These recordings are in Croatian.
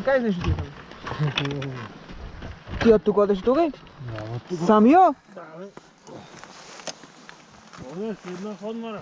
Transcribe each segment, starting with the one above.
काय दिसतो ती तू कॉल दिसतो काय सामियो फोन मारा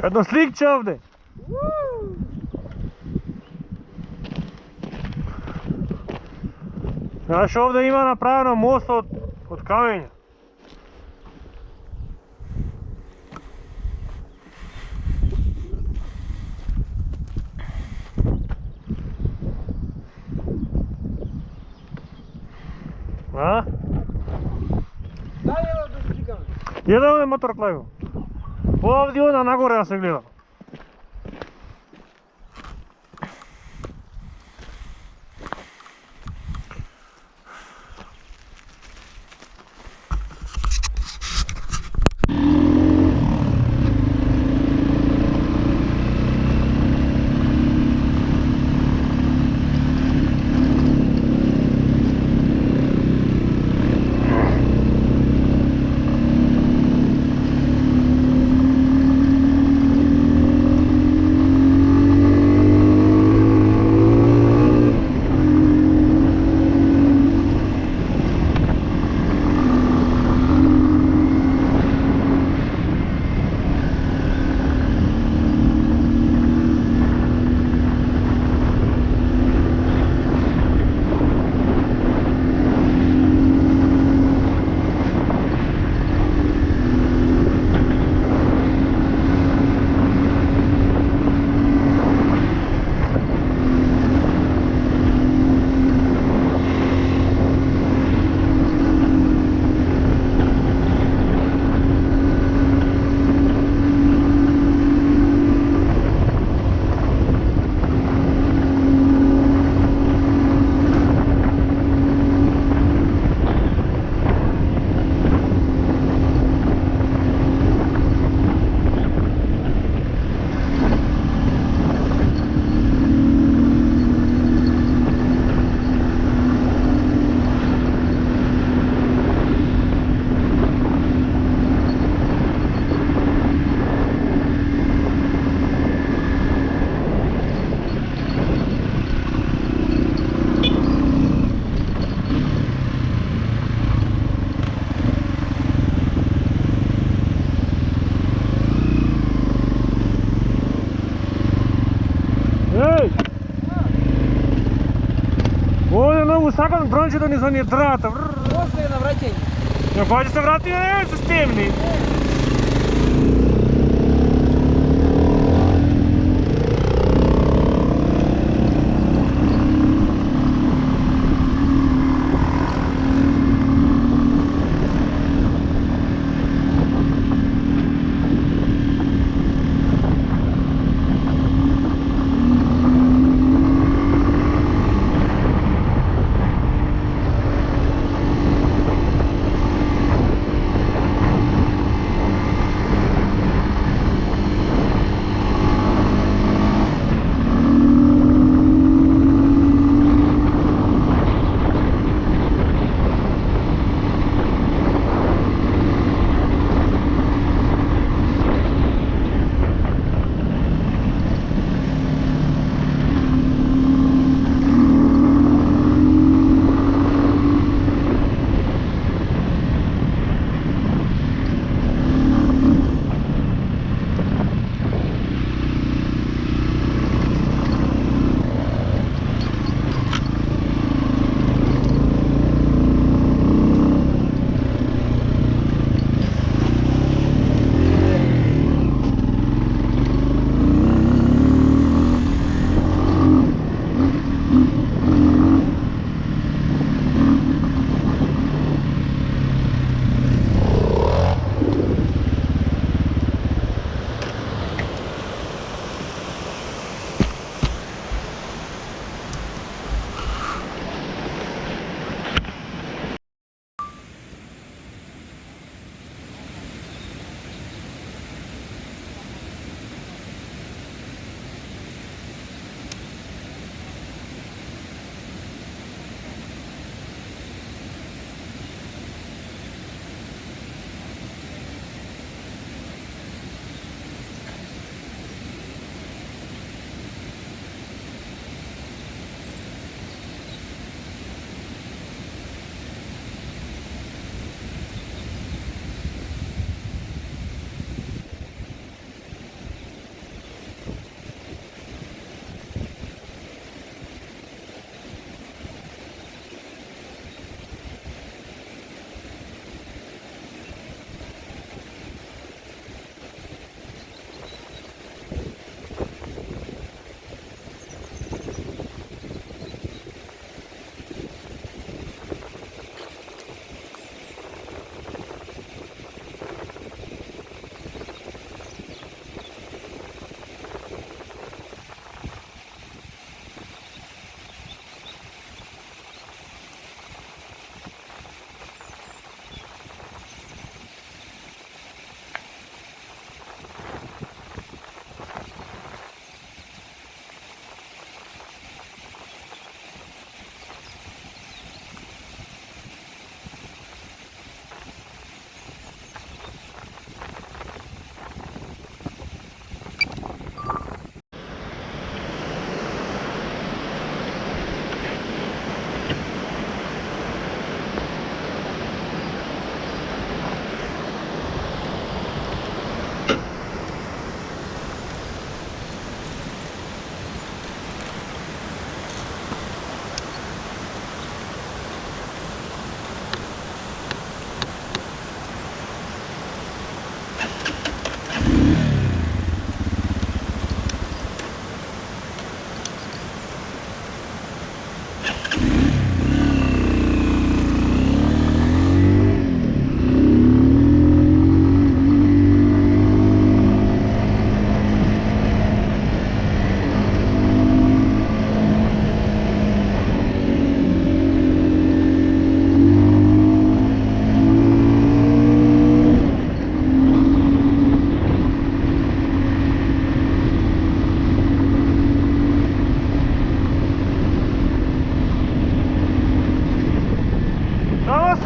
Jedno slikće ovdje. Znaš, ovdje ima napravljeno most od kamenja. A? Daj evo da se čekam. Jedan ovdje motor kleju. Ovdje onda nagore ja se gledam. Sakon bronče da nisam je drata. Ostaje na vraćenju. Ja pa će se vratiti na sistemni.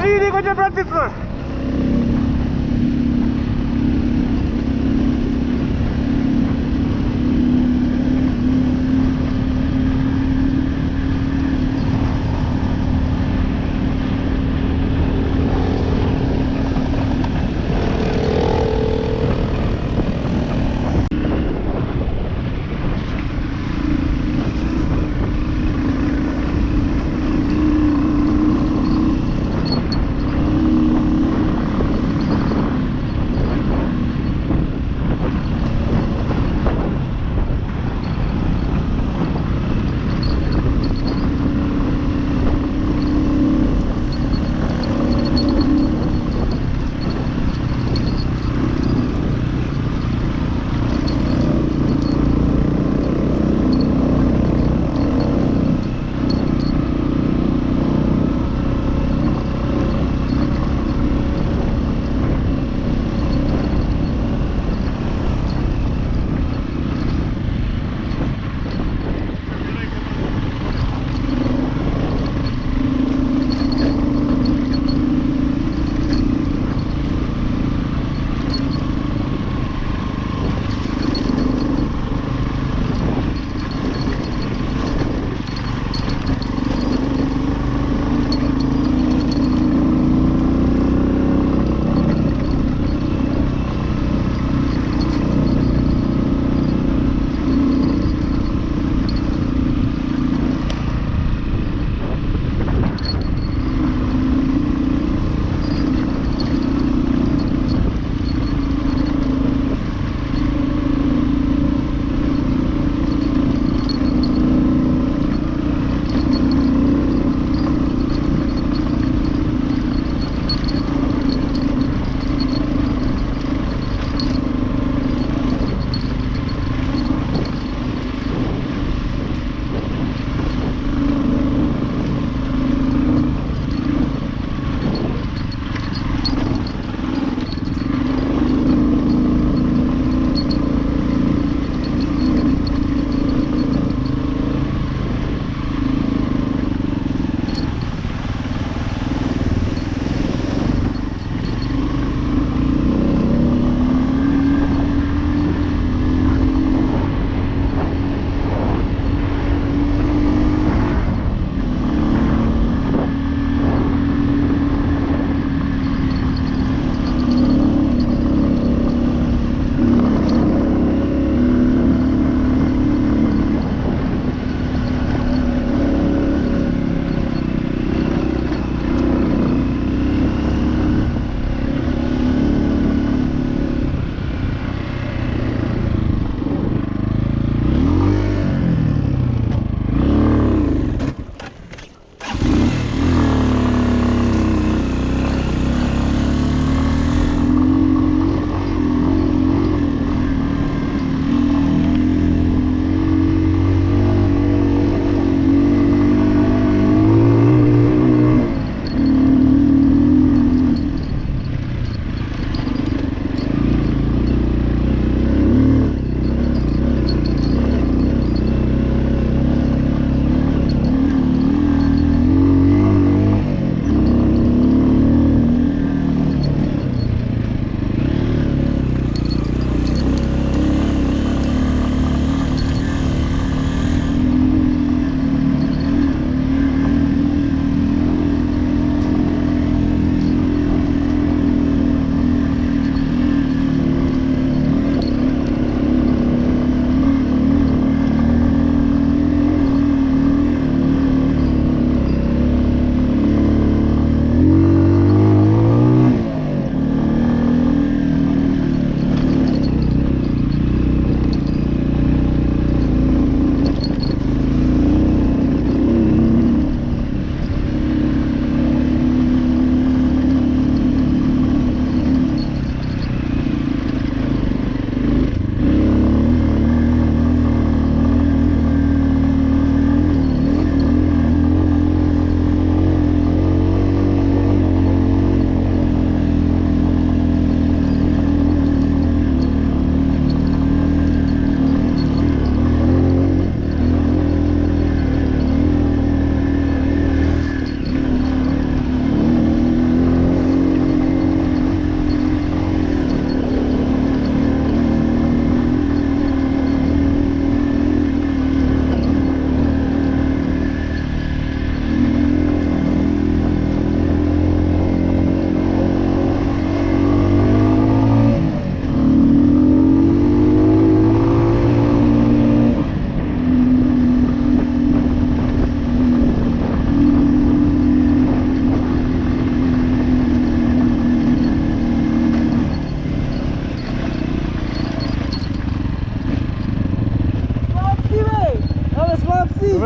Vidi konče bratice!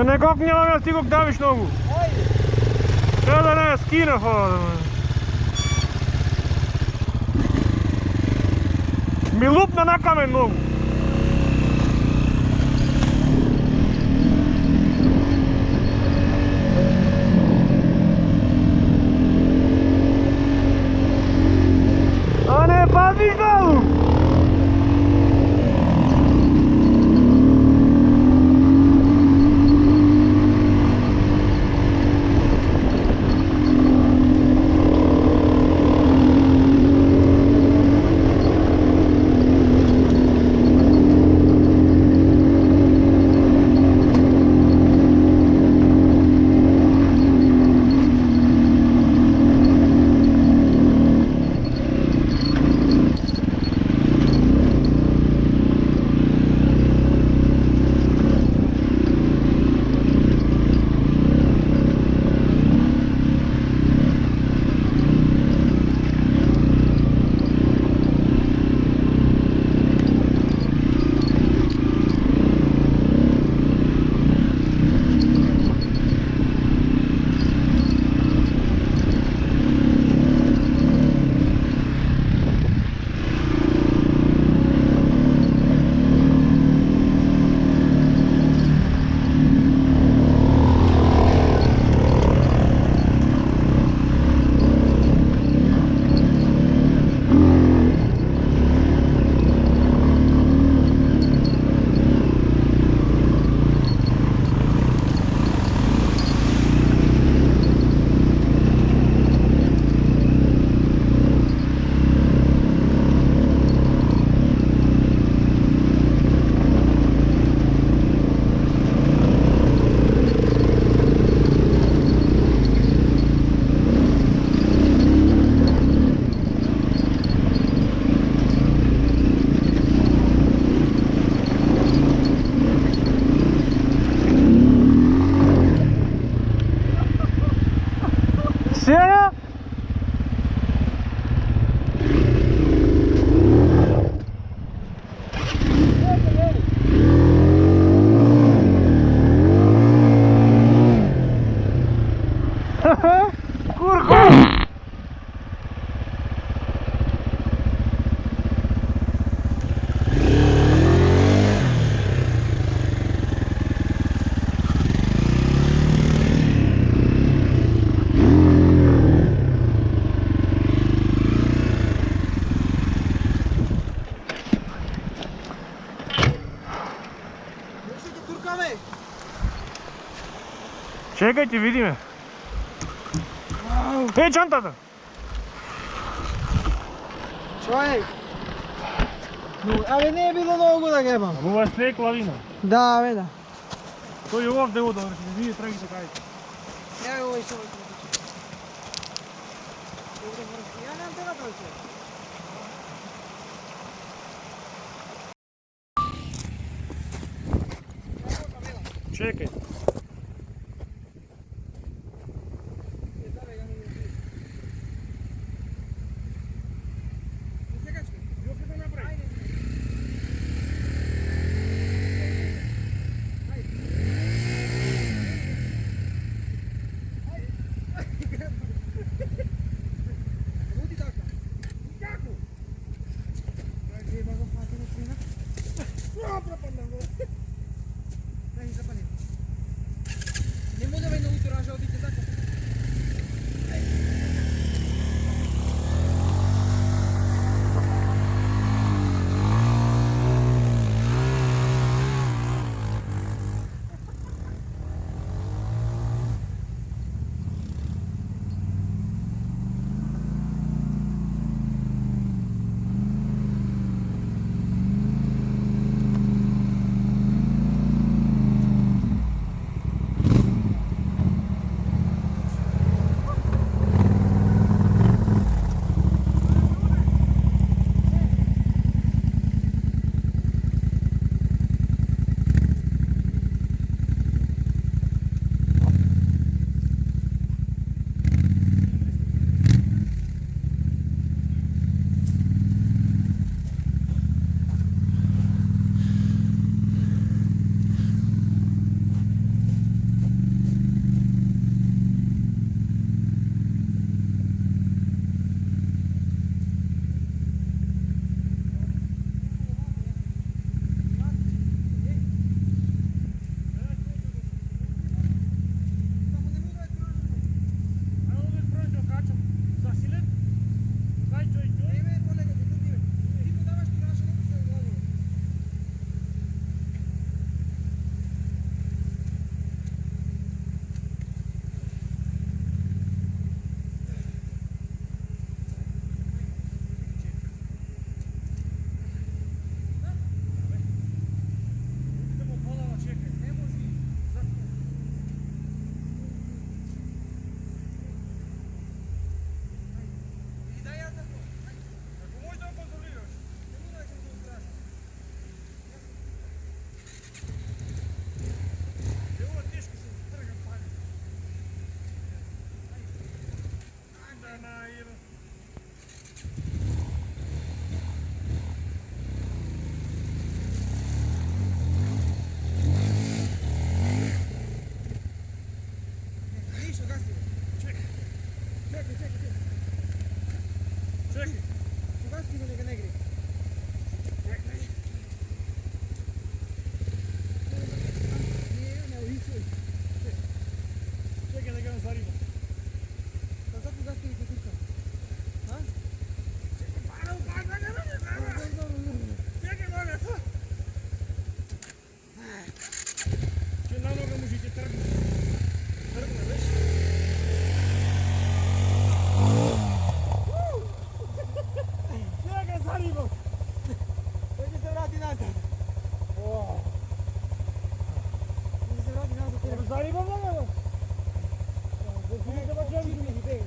nekako nямam ja stigo daviš nogu. Ajde. Treba da ne skine hvala. Mi lupna na kamen nogu. A ne paziš glavu. Sério? Kurko! Čekajte, vidi me. Ej, čantata! Čovjek. Ali nije bilo nogu da gebam. Ovo je sneg lavina. Da, veda. To je ovdje ovo dobro, ne vidi tragite kajte. Evo ovo išao. Ja nemam tega proći. Čekaj. Vrati nazad. Ili se vrati nazad. Dobro, zalivam ono. Definitivno ćemo čuti.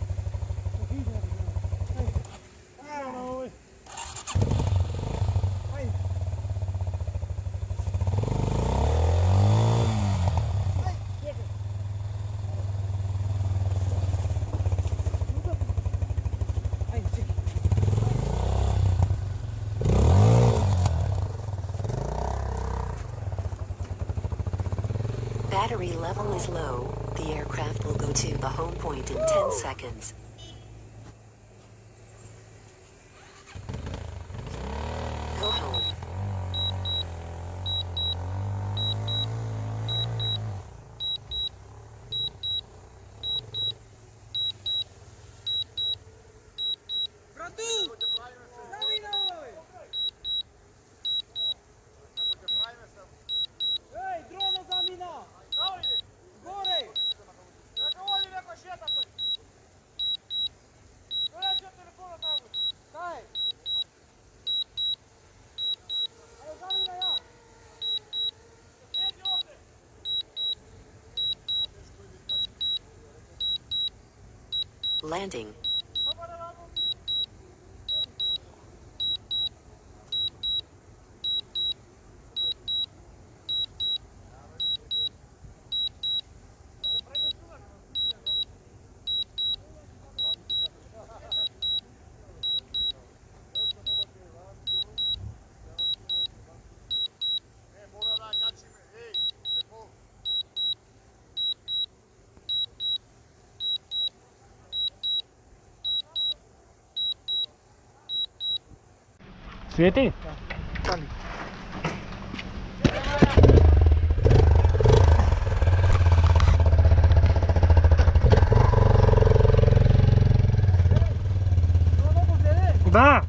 Battery level is low. The aircraft will go to the home point in 10 seconds. Go home. Bratu! Zavinaj! Ej, drona zamina! Gore! Neka vodi neko šeta to. Doleće telefona tamo. Kaj? Evo zamina ja! Sjedi ovdje. Landing. Samo da radu. Svijeti? Pali. Da!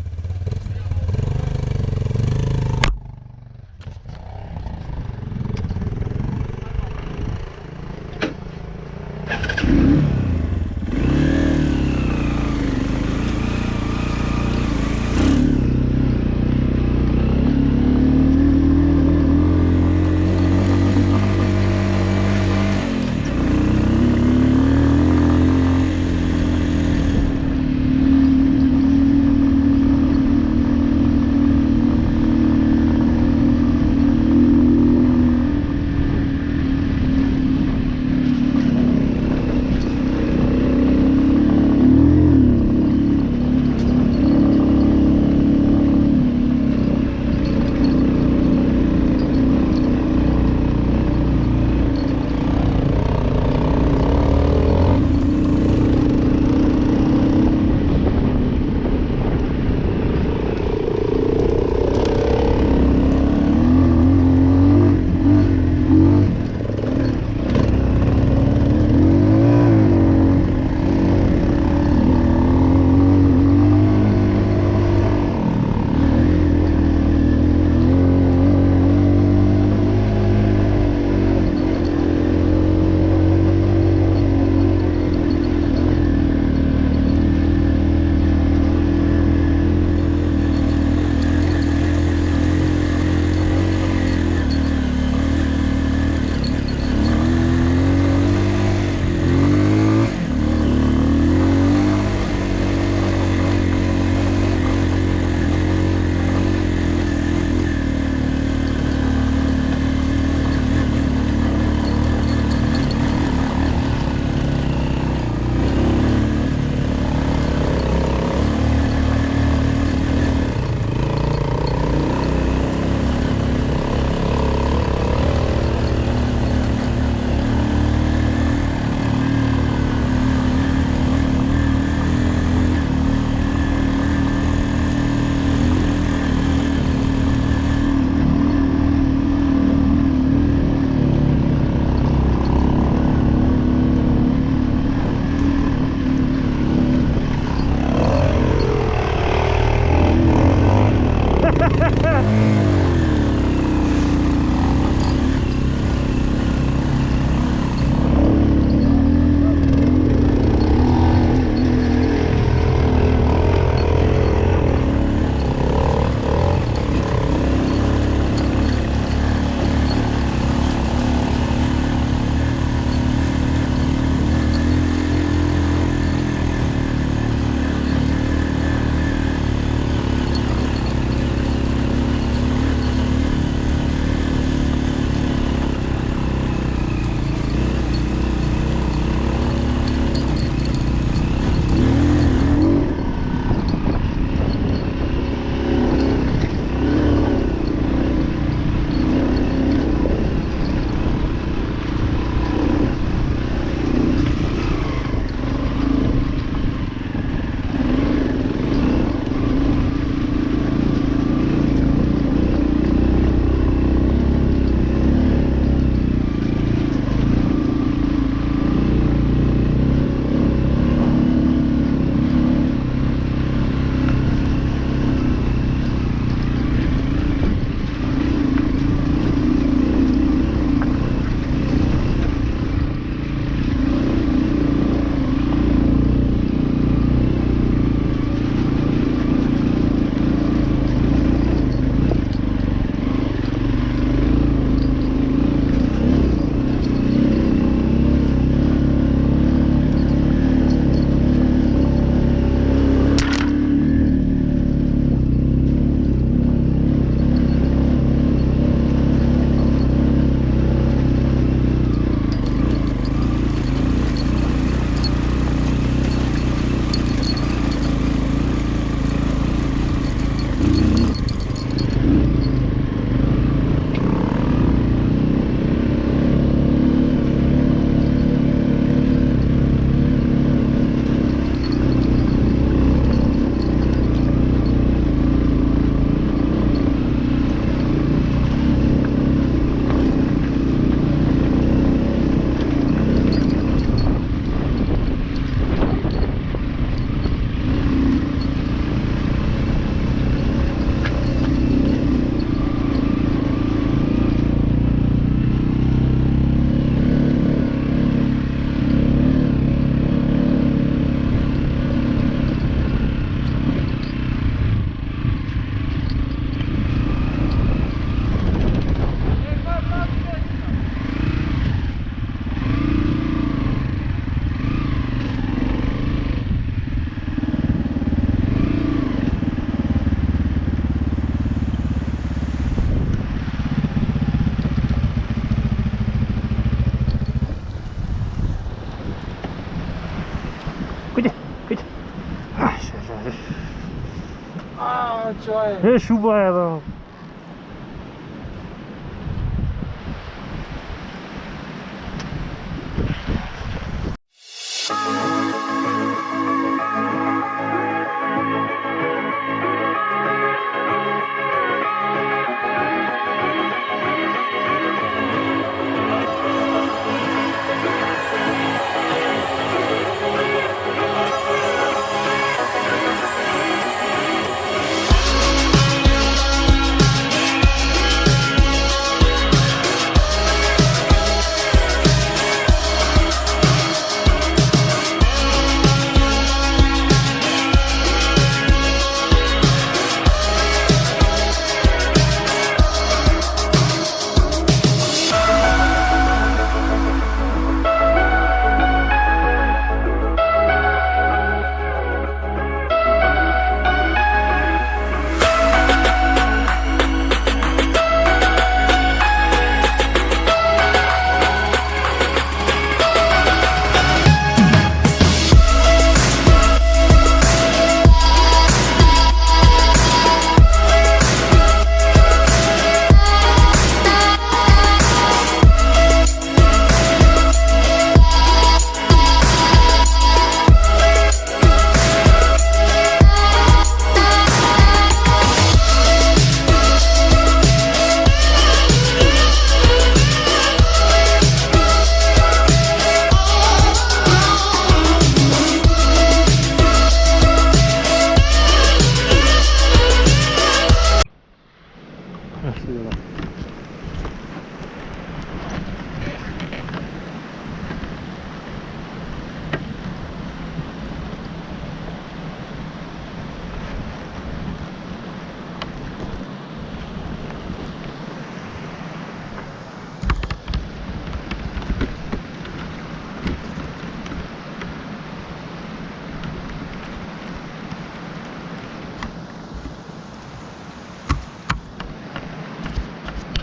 ये शुभ आया था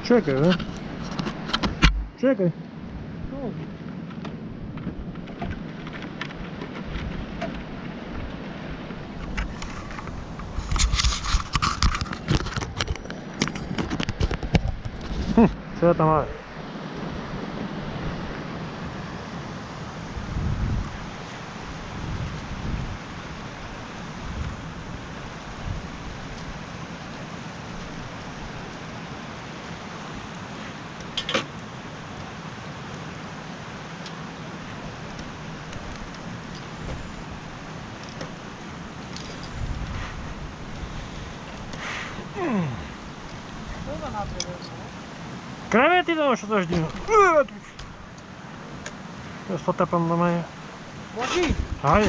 Czekaj, no. Czekaj. Co ja tam mam? Кревет идем, що то ждем. Що тепер на мене? Ложи! Ай.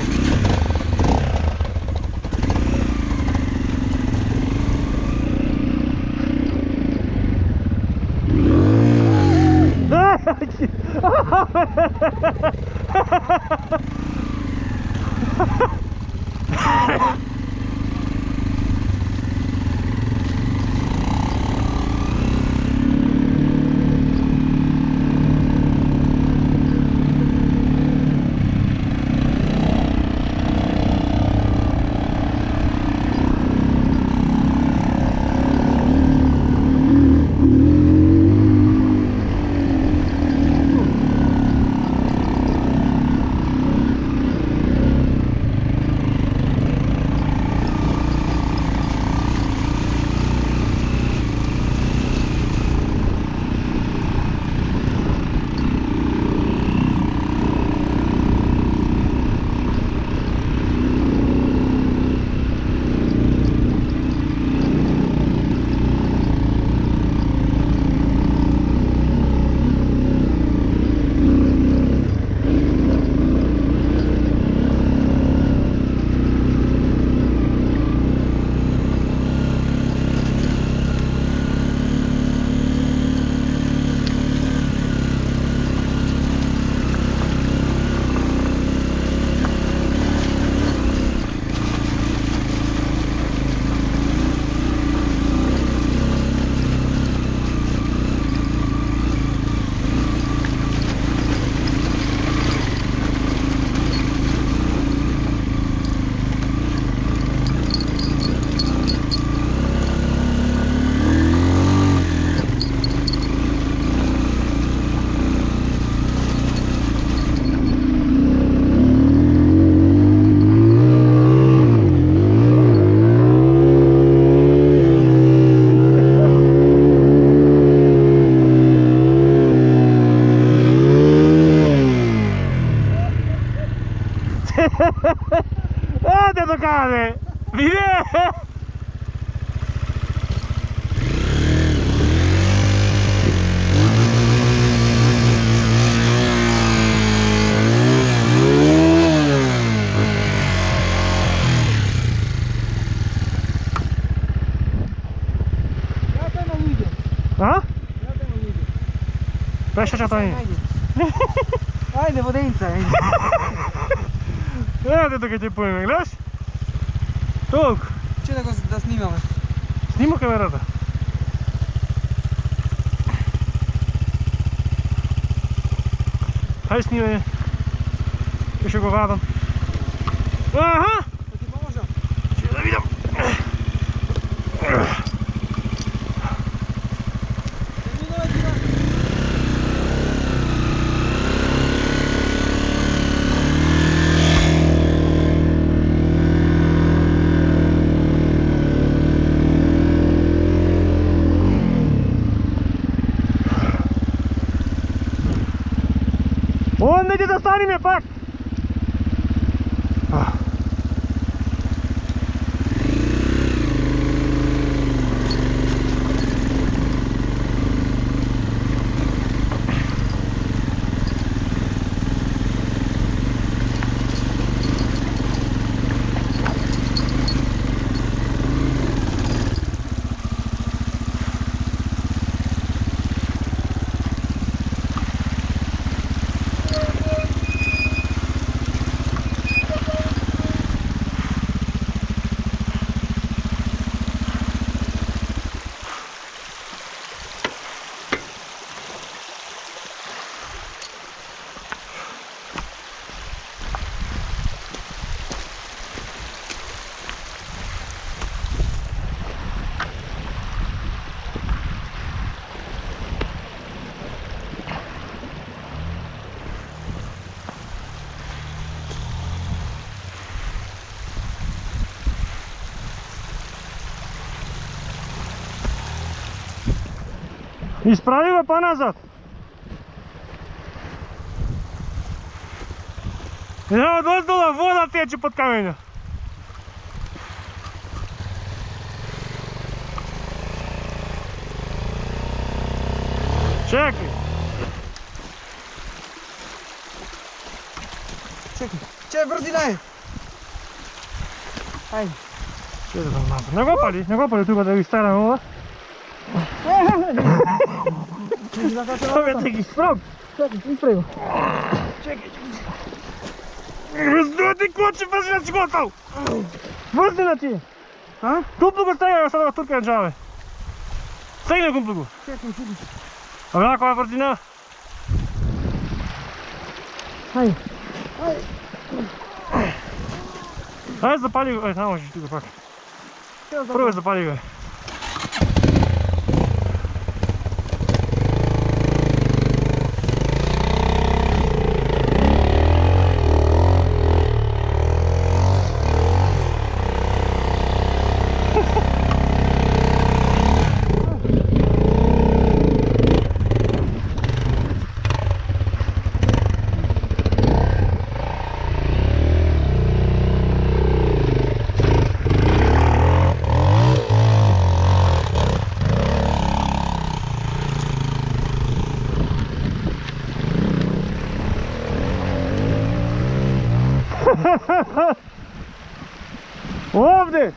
A? Ja tamo vidim. Pešača to nije. Ajde, vodenica, ajde. Evo te to kad ti pojme, gledaš? Toliko. Če da snimamo. Snima kamerata. Hajde snimanje. Još ga vadam. Aha! Da ti pomožem? Če da vidim. On neće da stani me pak! Ispravi ga pa nazad. Evo dozdola voda teče pod kamenja. Čekaj. Čekaj. Čekaj, brzi daj. Ajde. Čekaj da nazad. Ne gopali tu kada je stara voda. To je taki strop. Čekaj, ispravio. Što ti koči pa si nas gotov? Vrzina ti je. A? Kumplugu stegaj, sada ga turka na džave. Stegne kumplugu. Čekaj, čekaj. A vrako ova vrzina? Ajde. Ajde zapali ga, ne možeš ti ga pak. Prvo zapali ga. Ovdje!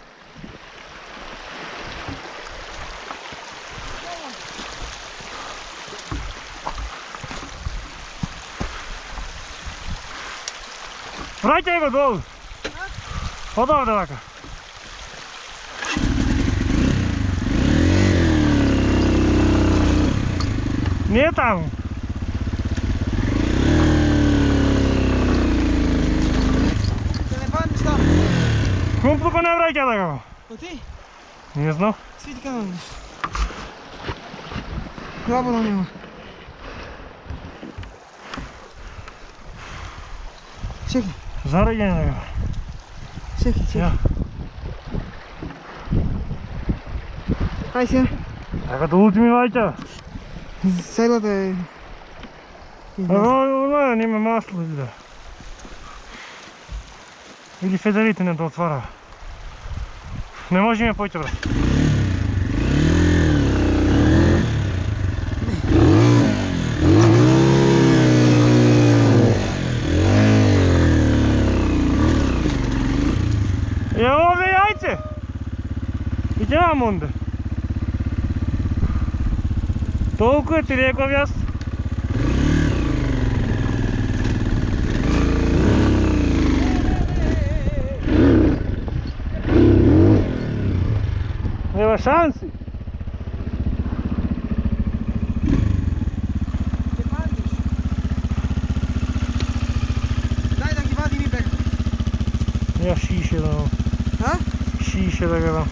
Vrajte ga dolu! Od ovdje ovako. Nije tamo. Kumpluko ne vrajte da ga. To ti? Nije znao. Sviti kanal nešto. Glabala nema. Čekaj. Zarađenje da ga. Čekaj, čekaj. Ja. Aj si ja. Така да улти ми вајќа. Седлата е... Оно нема масло или да. Или федерите не да отвара. Не може ми појќе брат. Evo ovdje jajce. I ќе imam onda. Толкова ти реков јас. Нема шанси. Ќе пазиш. Дај да ги вадим и бега. Ја шише да дам. А? Шише да го дам.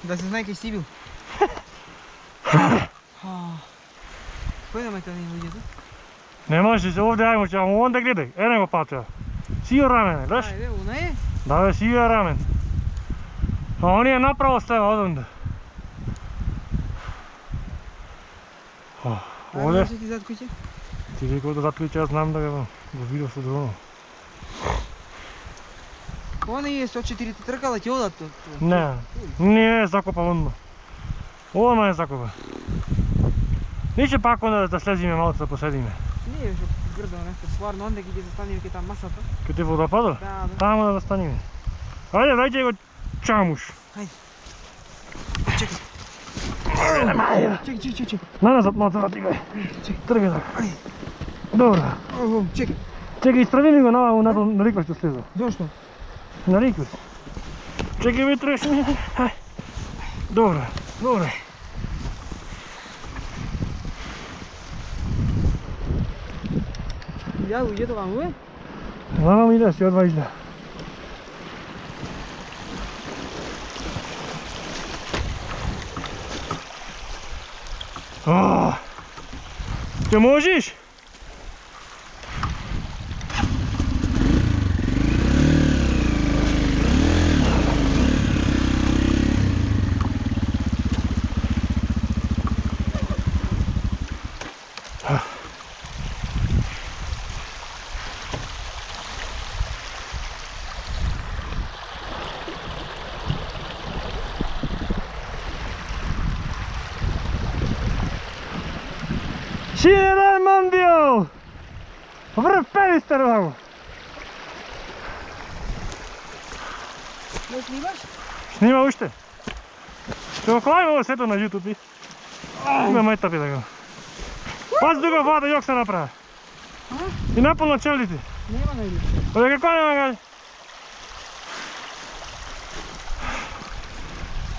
Да се знае кај си бил. Кој намајте да не уѓето? Не може се овде, ајмо ќе, амо онде гледај, ене го патеа. Сио рамен, гледаш? Ајде, уна е. Да бе, сио рамен. А он е направо става одонде. Овде, Ајде, ти зад куќе? ти рекол да заклучи, јас знам да го видов со дроно. Она е со 4 тркала ќе одат тоа. Не е закопа онно. Оно е закопа. Ниче пак онда да слезиме малку да поседиме. Не е што грдо нешто стварно, онде ќе застанеме кај таа масата. Кај те водопадот? Да, да. Таму да застанеме. Ајде, дајте го чамуш. Чекај. Чекај. Назад, назад, играј. Тргај така. Ај. Добро. Ого, чекај. Чекај, исправи ми го на риква што слеза. Зошто? На риква. Чекај ми треш ми. Ај. Добро, добро. Ја уѓето ваму е? Мама иде, си одва изда. Ќе можеш? Sinne Mandio! Vrh Pelister vamo! Не снимаш? Снима уште. Ќе го клајме ово сето на YouTube. Има мај тапи да го. Пази да го вада, јок се направи. И наполно челите. Нема најде. Оде како нема гај.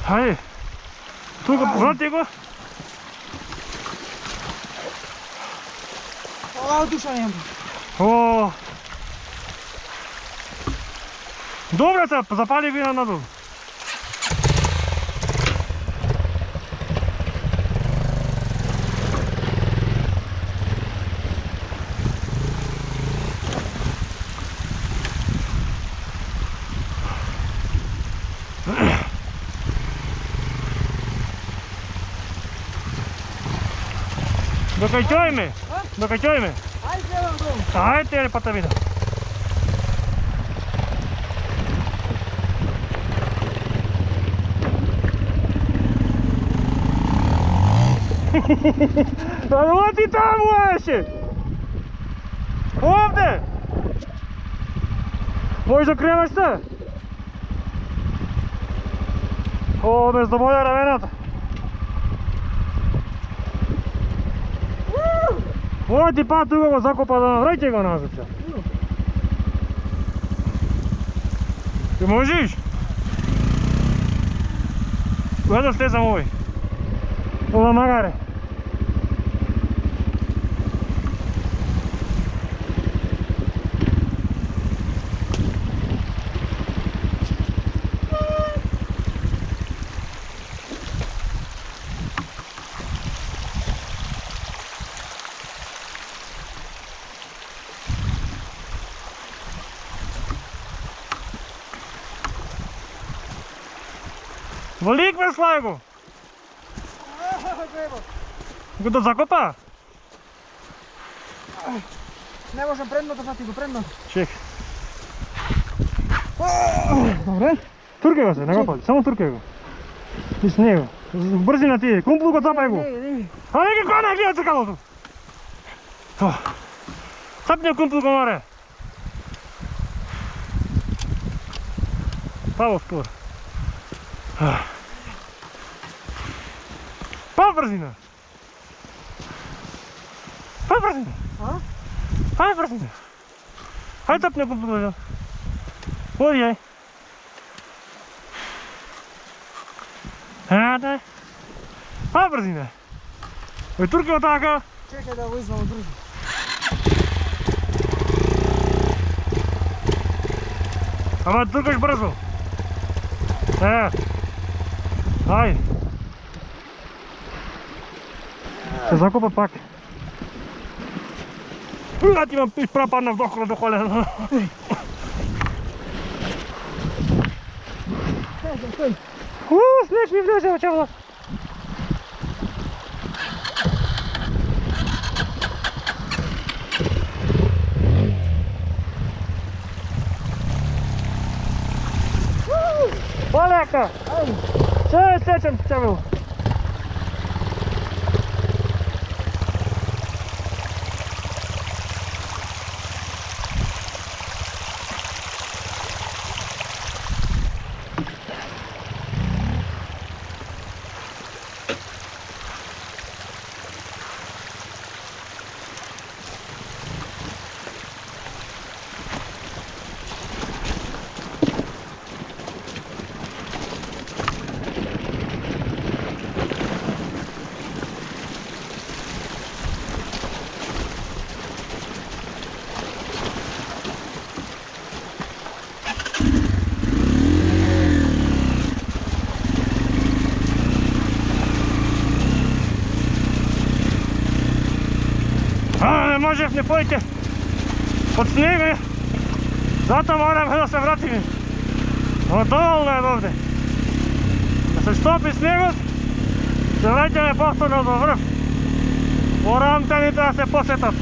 Хајде. Тука врати го. О, душа нема. О. Добре се, запали вина надолу. Докаќојме. Докаќојме. Ајде, бро. Ајде, па те видам. Оти таму еше! Овде! Можеш да кремеш се? О, без да боја рамената. Оти па тука го закопа да навраќај го назад. Ти можеш? Кога да слезам овој? Ова магаре. Волик ме слај го! Го да закопа? Не можам предното, фати го предното. Чек. Добре. Туркај го се, не го пали, само туркај го. И с него. Брзина ти, кумпл го цапај го. А не ги коне, гледа цикалото. Цапни кумпл го маре. Pa uspor. Pa brzina. Pa brzina. A? Pa brzina. Hai top neku podložil. Ojej. Daj. Pa brzina. Oj, Turkova taka. Čekaj da ovo izvamo drugi. Ama Turkoš brzo. Ajde. Se zakopa pak. Ja ti vam propadne vdohlo do kolena. Snijeg mi vleže v čevla. Poleka! Co jest leczem chciał? Może nie pójdzie pod snijeg, zato moram da se vratim dolno je ovdje. Da se stopi snijeg, se vraćam postorno do vrh. Moram te da se posjetat.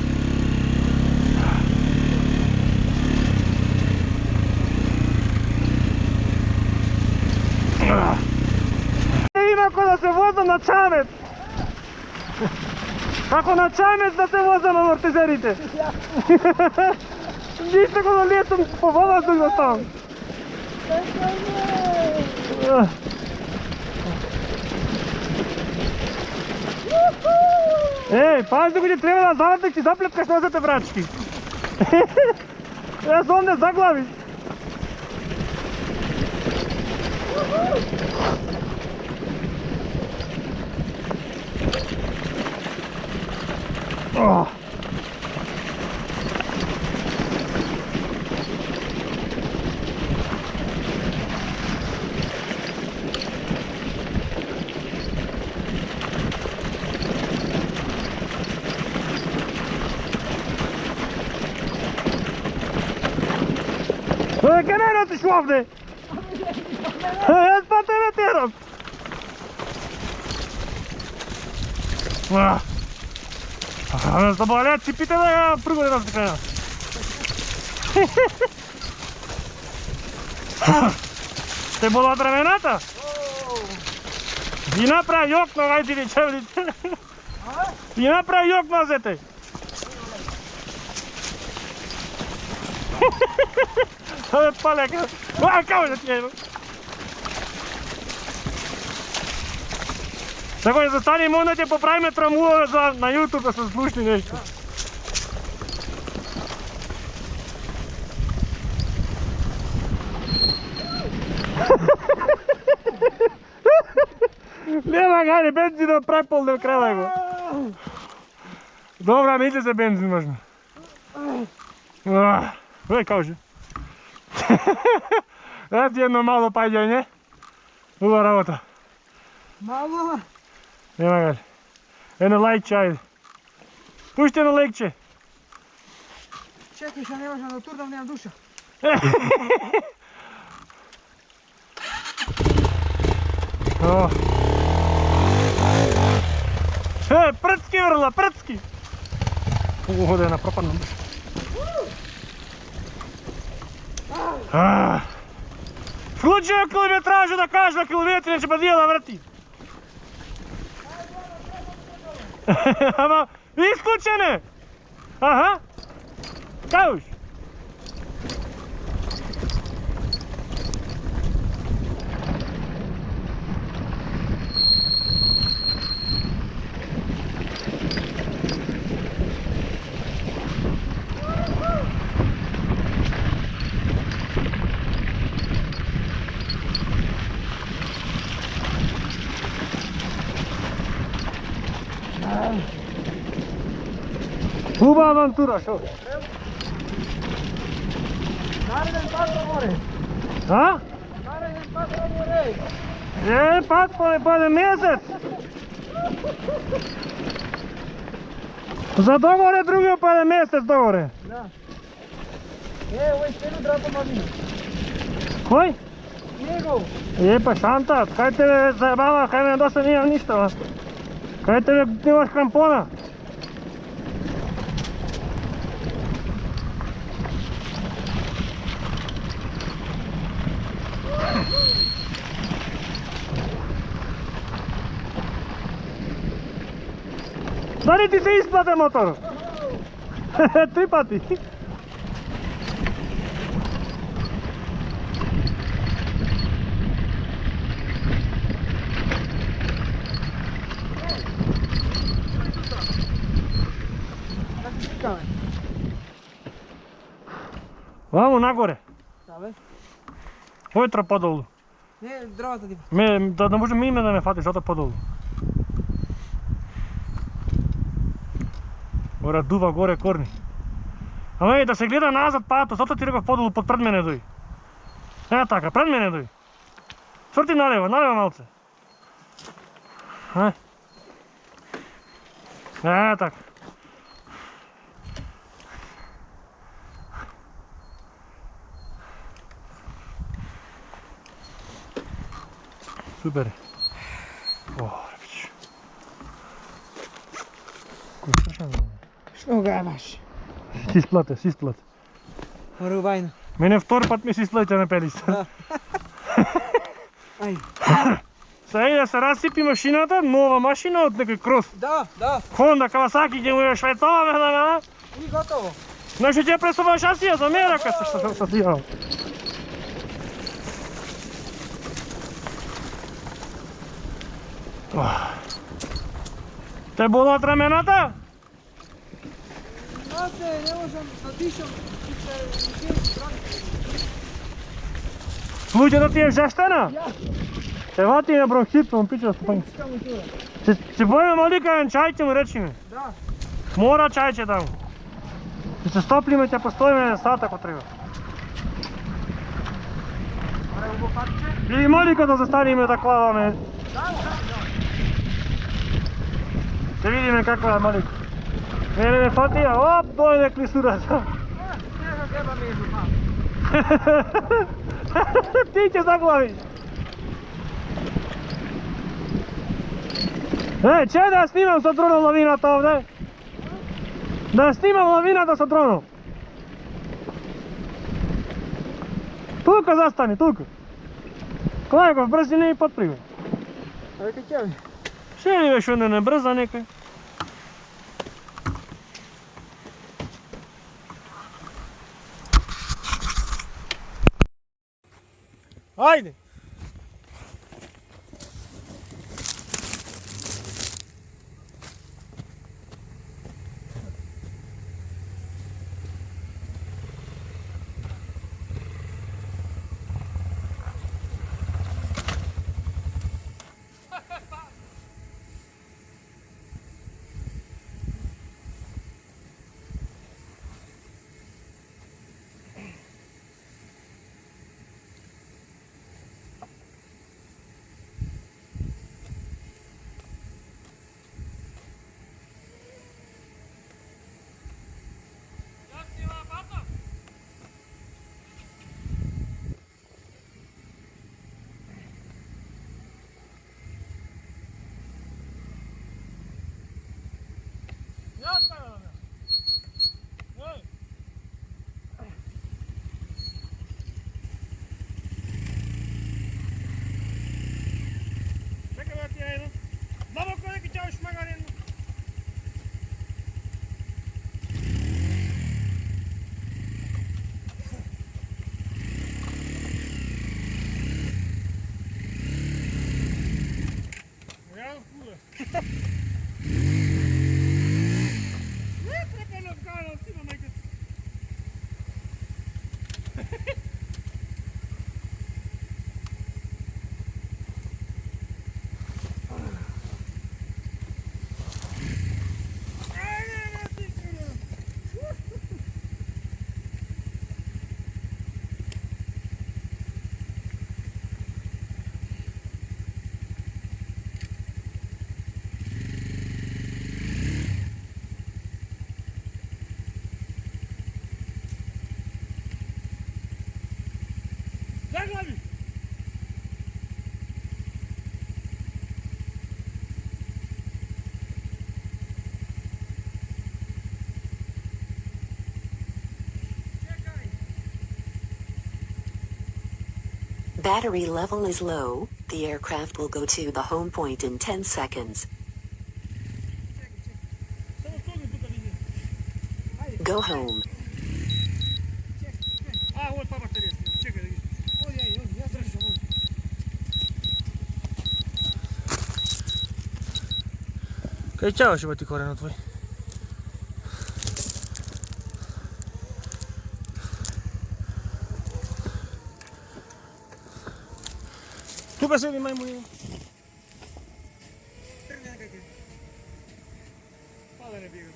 Ima ko da se vozam na čamet. Kako na čamet da se vozam amortizerite? Niste ko da lijetom po vazduh da stavam. Ej, pazi dok će treba da zavatiš i zapljepkaš nazad te brački. Ja se onda zaglaviš. Oh. Che ne notiš ovdje? Ja pa tebe tjeram. Ама да болят ципите да я пръгване на така. Ще бъдат времената? И направи йок на гайдите чевлите. И направи йок на зете. Абе палека. Како да ти е? Tako za stanje monete popravime tramuje na YouTube da se zlušni nešto. Nema gajde, benzina prepolne kreva go. Dobra, neće se benzin možno. Oj, kao že. Eto jedno malo pađanje. Ova rabota. Malo? Nema ga. Jedno lajče, ajde. Pušti jedno lajče. Čekaj, što ne možem da turdam, nemam duša. Prcki vrla, prcki! Ovdje je na propadnom dušu. Slučajno kilometražu da kažu na kilometri, neće pa dijela vrti. Ama isključene! Aha! Kauš! Duba avantura, šo. Naredem patro more. A? Naredem patro more. Patko ne pade mjesec. Za dogore drugi pade mjesec dogore. Da. Ovo je stenu drapo mavinu. Koji? Njegov. Pa šanta, kaj tebe zajebava, kaj me dosta nije ništa, va? Kaj tebe nemaš krampona? Dali ti se isplate motor? 3 pati. Vamo nagore. Šta be? Ujutro podolu. Ne, dravata ti. Da ne može mime da me fati, zato podolu. Ora duva gore korni. Ама да се гледа назад пато, зато ти реков подолу под пред мене дој. Така, пред мене дој. Сврти налево малце. Така. Супер. Кој слушам? Što ga imaš? Си isplate. Rubajno. Mene втори пат ми се isplate ме пелиста. Aj. Сега и да се разсипи машината, нова машина од некој крос. Da. Honda, Kawasaki, ќе му ја швецоваме да I gotovo. Значи ќе пресува шасија за мера кај се што сија. Те болат рамената? Znate, ne možem da dišem, se Slučaj da ti je žeštena? Ja. Te vati na bronhit, момпиче стопање. Čekamo čura. Ќе бојме маликавен чај, ќе му речиме. Da. Мора чајче да му. Ќе се стоплиме, ќе постоиме сат ако треба. Evo bokatče. И малика да застаниме да клаваме. Da. Ќе видиме каква е малика. Мене ме фатија, оп, дојде клисура. Nema treba među, ma. Ти ќе заглавиш. Че да снимам со дроном лавината овде? Да снимам лавината со дроном. Тука застани, тука. Клајков, брзи не и подприми. Evo kad će mi. Ще ли беше не брза некој? Ајде! Pregledaj! Battery level is low. The aircraft will go to the home point in 10 seconds. Samo stognem tuka vidim. Go home. A, ovo je ta baterija. Čekaj da vidim. Ovdje, ja sam što može. Kaj ćao će biti koreno tvoj? Tuka sedi majmunina. Trgne nekakve. Pada ne bijega.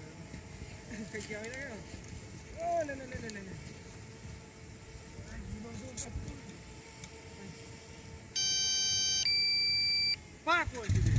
Kaj ja vidim ga? O, ne. Pa koji ti bi?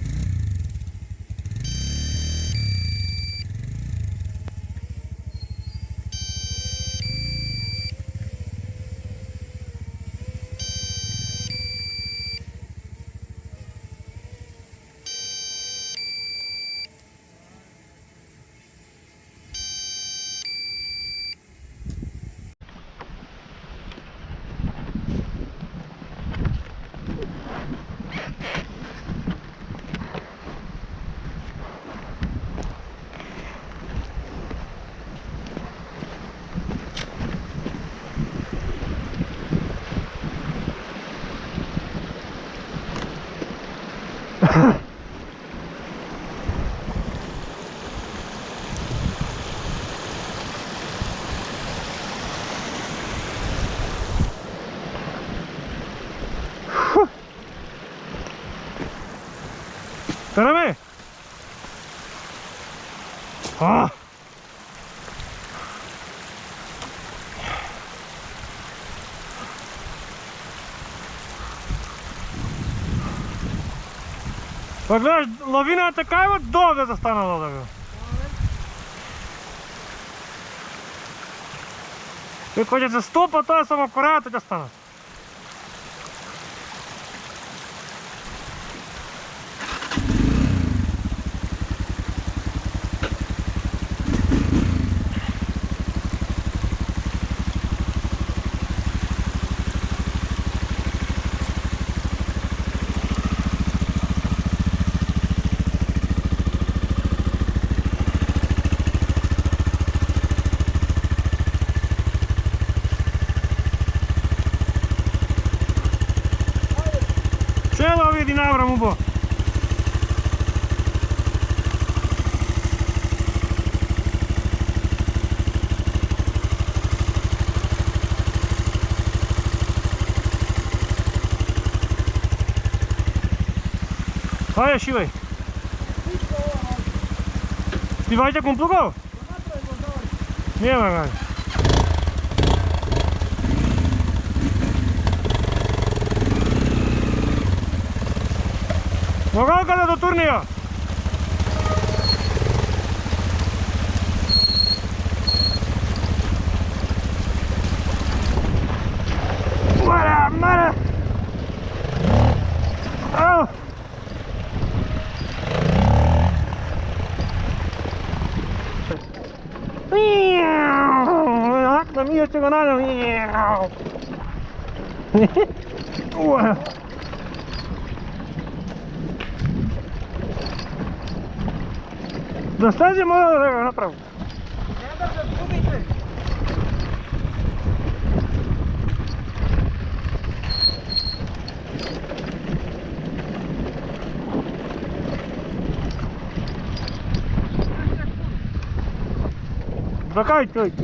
Karame! Ah! Pa gledaš, lavina je така от довде застанала да го. Той хоче се стопа, той е само кореята ќе стана. Čelo vidi navram ubo. Ajde, šivaj. Ti vađa kom plugao? Nema ga. Mogao kada do turnija? Mara! Au! Hakna nije će ga nadam. Da stađe mora da ga napravim. Ne da se gubite. Da kaj čoj ti?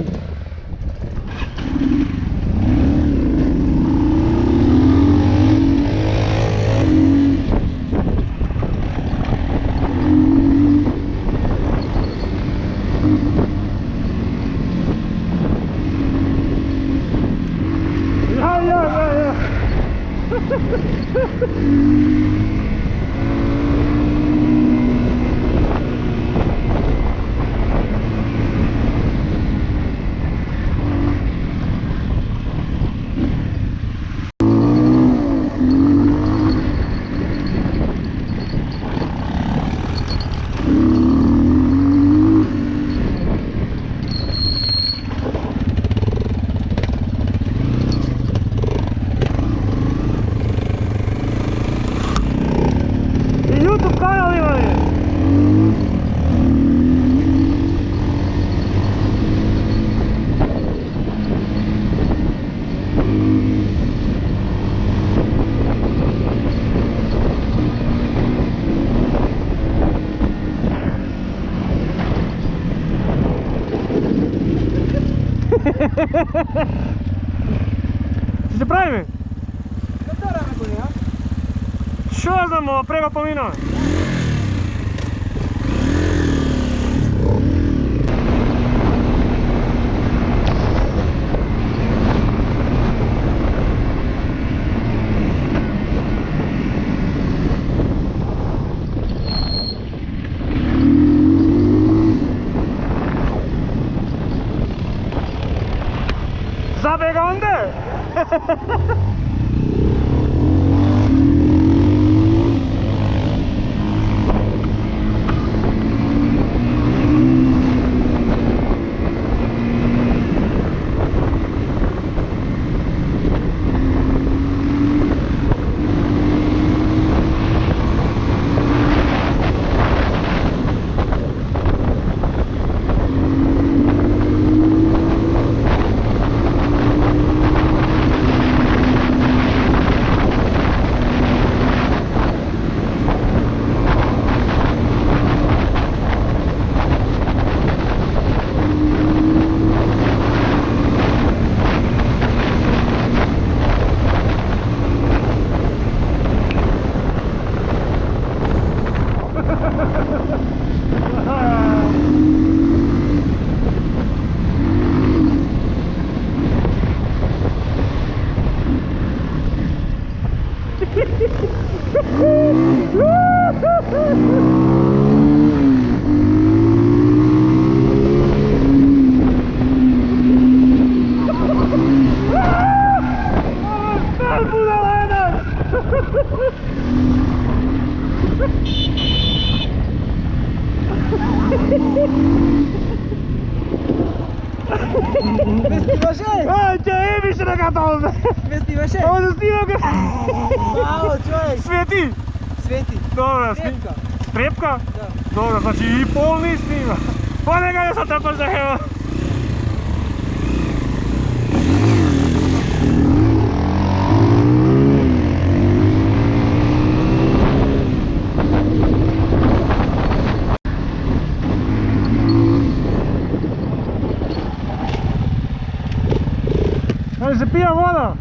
Ja. Ti se pravi? Katera me gori, a? Що знamo, prego pomino. Zabega onda? Me stimaš ej? Aj, če je više na gata. Me stimaš ej? Ovo da snimam ga. Malo čovjek. Svijeti. Sveti. Dobro, Strepka. Strepka? Da. Dobro, znači i pol ni snima. Pa neka je sad tako za evo. Ali se pija voda.